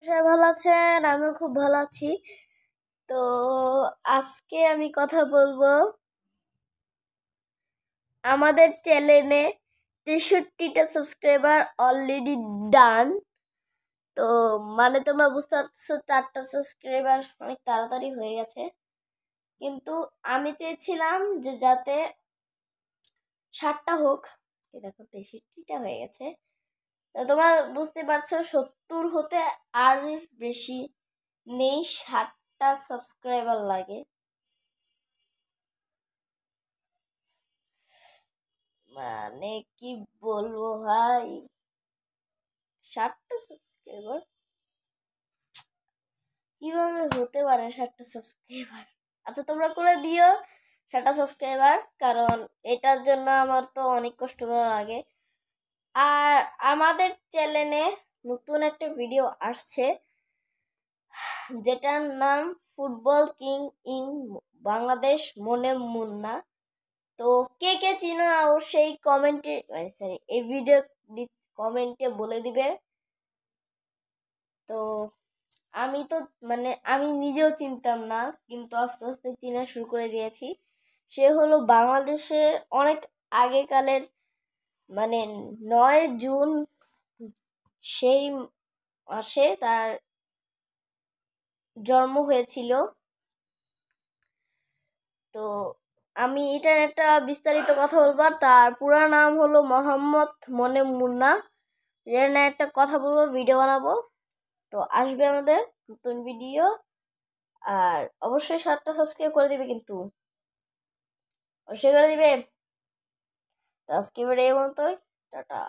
সবাই ভালো আছেন, আমিও খুব ভালো আছি। তো আজকে আমি কথা বলবো আমাদের চ্যানেলে 63টা সাবস্ক্রাইবার অলরেডি ডান। তো মানে তোমরা বুঝতে পারছো 4টা সাবস্ক্রাইবার অনেক তাড়াতাড়ি হয়ে গেছে, কিন্তু আমি চেয়েছিলাম যে যাতে 60টা হোক। এই দেখো 63টা হয়ে গেছে। তো তোমরা বুঝতে পারছো 70 হতে আর বেশি নেই, 60টা সাবস্ক্রাইবার লাগে। মানে কি বলবো ভাই, 60টা সাবস্ক্রাইবার কিভাবে হতে পারে? 60টা সাবস্ক্রাইবার, আচ্ছা তোমরা করে দিও 60টা সাবস্ক্রাইবার, কারণ এটার জন্য আমার তো অনেক কষ্ট করা লাগে। আর আমাদের চ্যানেলে নতুন একটা ভিডিও আসছে যেটার নাম ফুটবল কিং ইন বাংলাদেশ মনে মুন্না। তো কে কে চিনো অবশ্যই কমেন্টে, সরি এই ভিডিও কমেন্টে বলে দিবে। তো আমি তো আমি নিজেও চিনতাম না, কিন্তু আস্তে আস্তে চিনা শুরু করে দিয়েছি। সে হলো বাংলাদেশের অনেক আগেকালের, মানে 9 জুন সেই মাসে তার জন্ম হয়েছিল। তো আমি এটা একটা বিস্তারিত কথা বলবো। তার পুরা নাম হলো মোহাম্মদ মনে মুন্না। এর না একটা কথা বলবো, ভিডিও বানাবো। তো আসবে আমাদের নতুন ভিডিও, আর অবশ্যই 7টা সাবস্ক্রাইব করে দিবে, কিন্তু অবশ্যই করে দিবে। তো আজকে ভিডিও এই মতোই, টাটা।